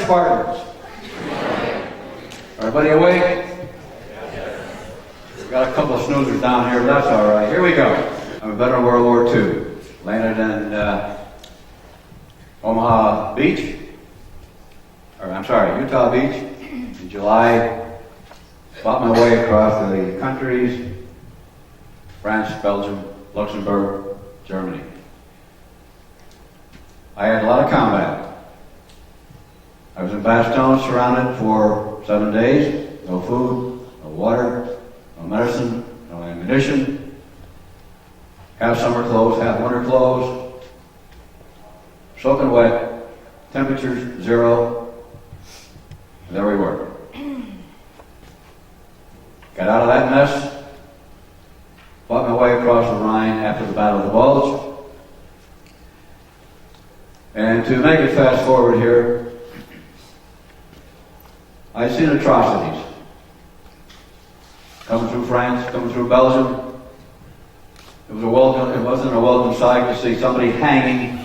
Spartans. Everybody awake? We've got a couple of snoozers down here, but that's all right. Here we go. I'm a veteran of World War II. Landed in Utah Beach in July. Fought my way across the countries: France, Belgium, Luxembourg, Germany. I had a lot of combat. I was in Bastogne, surrounded for 7 days. No food, no water, no medicine, no ammunition. Half summer clothes, half winter clothes. Soaking wet, temperatures 0. And there we were. Got out of that mess. Fought my way across the Rhine after the Battle of the Bulge. And to make it fast forward here, I've seen atrocities. Coming through France, coming through Belgium. It wasn't a welcome sight to see somebody hanging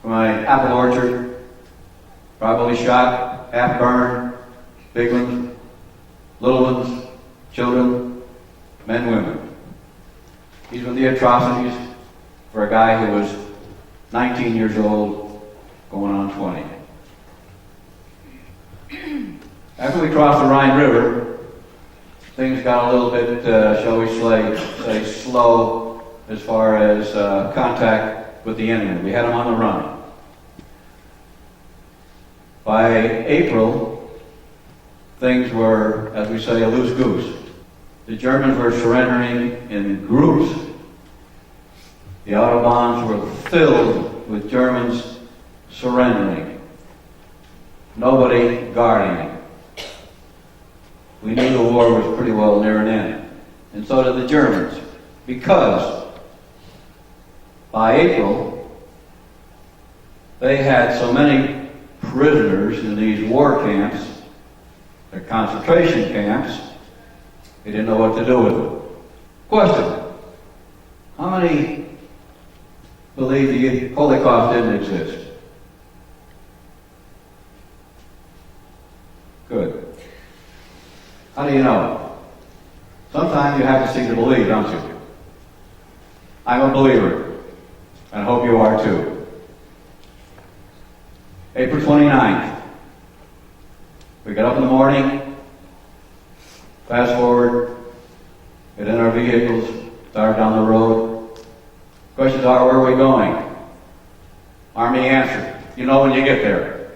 from an apple orchard, probably shot, half burned, big ones, little ones, children, men, women. These were the atrocities for a guy who was 19 years old, going on 20. After we crossed the Rhine River, things got a little bit, shall we say, slow as far as contact with the enemy. We had them on the run. By April, things were, as we say, a loose goose. The Germans were surrendering in groups. The autobahns were filled with Germans surrendering. Nobody guarding them. We knew the war was pretty well near an end. And so did the Germans. Because by April, they had so many prisoners in these war camps, their concentration camps, they didn't know what to do with them. Question: how many believe the Holocaust didn't exist? Good. How do you know? Sometimes you have to see to believe, don't you? I'm a believer, and I hope you are too. April 29th. We got up in the morning, fast forward, get in our vehicles, start down the road. Questions are, where are we going? Army answer, you know when you get there.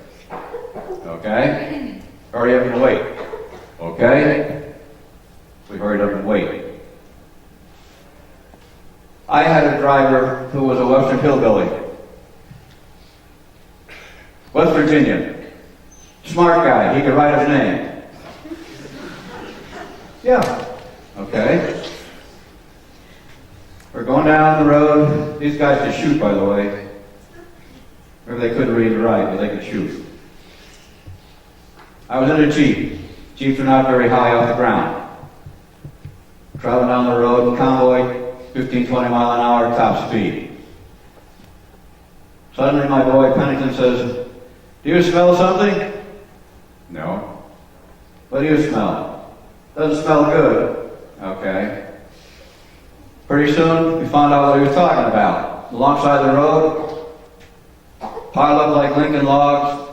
Okay? Hurry up and wait. Okay? We hurried up and waited. I had a driver who was a Western hillbilly. West Virginia. Smart guy. He could write his name. Yeah. Okay. We're going down the road. These guys could shoot, by the way. Maybe they couldn't read and write, but they could shoot. I was in a Jeep. Jeeps are not very high off the ground. Traveling down the road, convoy, 15, 20 mile an hour, top speed. Suddenly my boy Pennington says, do you smell something? No. What do you smell? Doesn't smell good. Okay. Pretty soon, we found out what he was talking about. Alongside the road, piled up like Lincoln logs,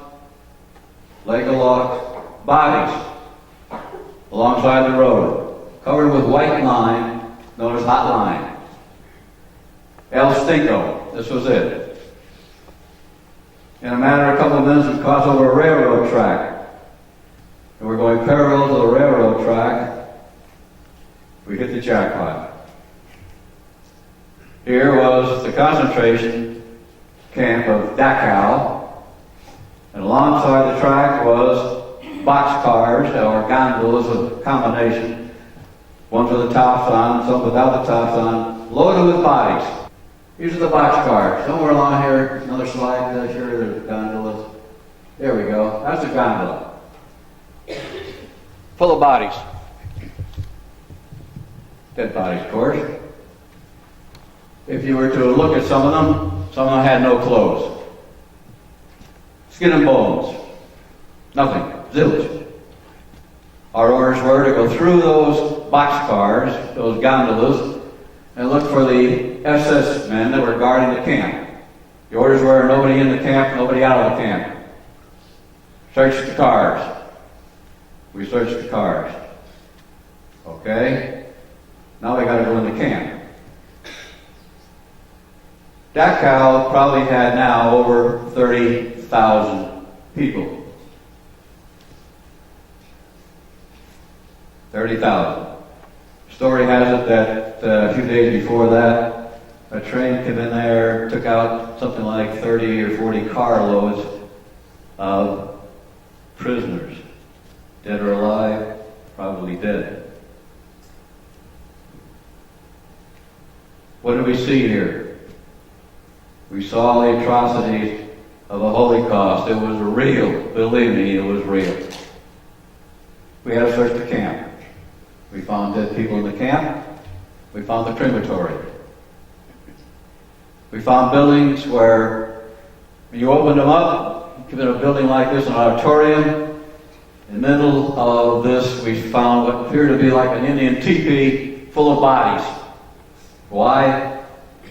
Lego logs, bodies alongside the road, covered with white lime, known as hot lime. El Stinko, this was it. In a matter of a couple of minutes, we crossed over a railroad track. And we're going parallel to the railroad track. We hit the jackpot. Here was the concentration camp of Dachau, and alongside the track was boxcars or gondolas, a combination, ones with the tops on, some without the tops on, loaded with bodies. These are the boxcars. Somewhere along here, another slide, here there's gondolas. There we go. That's a gondola. Full of bodies. Dead bodies, of course. If you were to look at some of them had no clothes. Skin and bones. Nothing. Zilch. Our orders were to go through those boxcars, those gondolas, and look for the SS men that were guarding the camp. The orders were nobody in the camp, nobody out of the camp. Search the cars. We searched the cars. Okay? Now we got to go in the camp. Dachau probably had now over 30,000 people. 30,000. Story has it that a few days before that, a train came in there, took out something like 30 or 40 carloads of prisoners. Dead or alive, probably dead. What do we see here? We saw the atrocities of the Holocaust. It was real. Believe me, it was real. We had to search the camp. We found dead people in the camp. We found the crematory. We found buildings where when you opened them up, given a building like this, an auditorium, in the middle of this we found what appeared to be like an Indian teepee full of bodies. Why?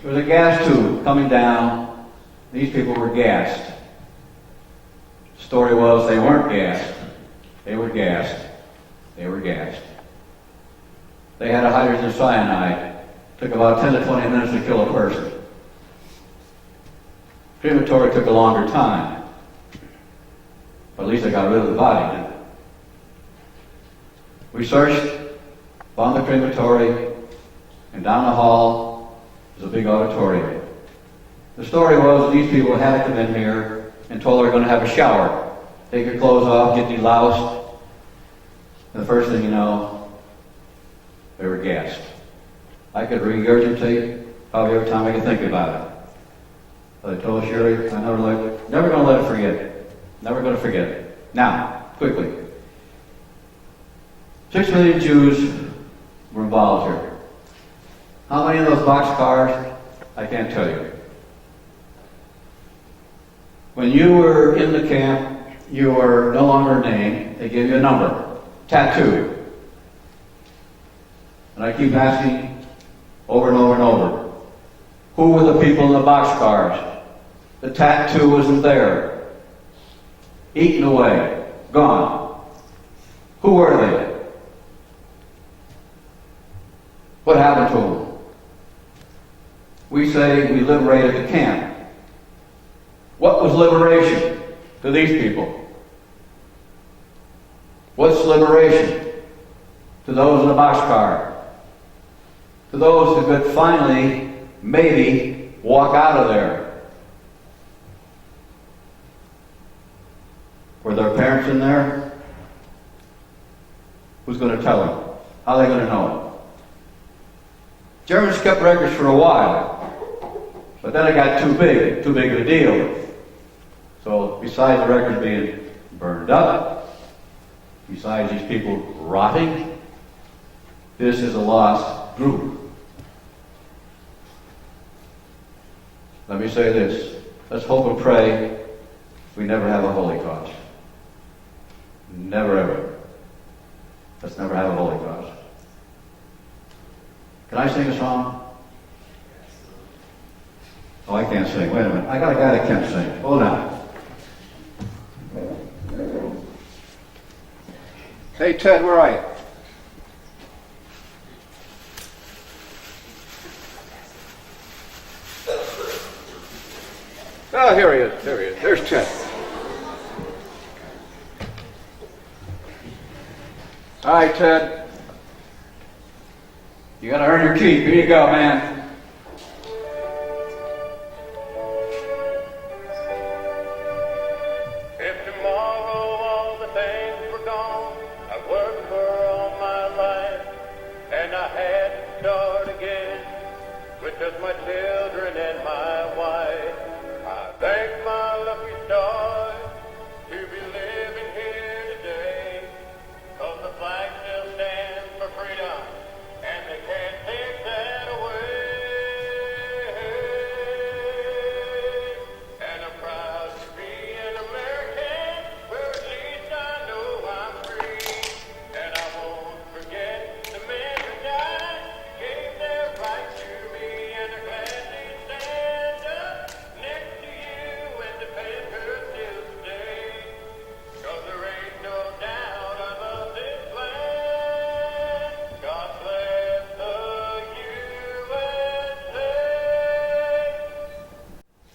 There was a gas tube coming down. These people were gassed. The story was they weren't gassed. They were gassed. They were gassed. They had a hydrogen cyanide. Took about 10 to 20 minutes to kill a person. Crematory took a longer time. But at least they got rid of the body, didn't they? We searched, found the crematory, and down the hall was a big auditorium. The story was these people had to come in here and told they were going to have a shower. Take your clothes off, get deloused. And the first thing you know, they were gassed. I could regurgitate probably every time I could think about it. But I told Sherry, I never going to let it forget it. Never going to forget it. Now, quickly. 6 million Jews were involved here. How many of those boxcars? I can't tell you. When you were in the camp, you were no longer named. They gave you a number, tattoo. And I keep asking over and over and over, who were the people in the boxcars? The tattoo wasn't there. Eaten away. Gone. Who were they? What happened to them? We say we liberated the camp. What was liberation to these people? What's liberation to those in the boxcar? To those who could finally, maybe, walk out of there. Were their parents in there? Who's going to tell them? How are they going to know it? Germans kept records for a while, but then it got too big of a deal. So besides the records being burned up, besides these people rotting, this is a lost group. Let me say this. Let's hope and pray we never have a Holocaust. Never ever. Let's never have a Holocaust. Can I sing a song? Oh, I can't sing. Wait a minute. I got a guy that can sing. Hold on. Hey, Ted, where are you? Oh, here he is. There he is. There's Ted. All right, Ted. You gotta earn your keep. Here you go, man. If tomorrow all the things were gone I've worked for all my life, and I had to start again with just my children and my wife, I thank my lucky stars to be living here today, 'cause the flag still stands for freedom, and they can't take that away. And I'm proud to be an American, where at least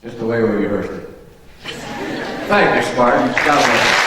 Just the way we rehearsed it. Thank you, Spartans. God bless you.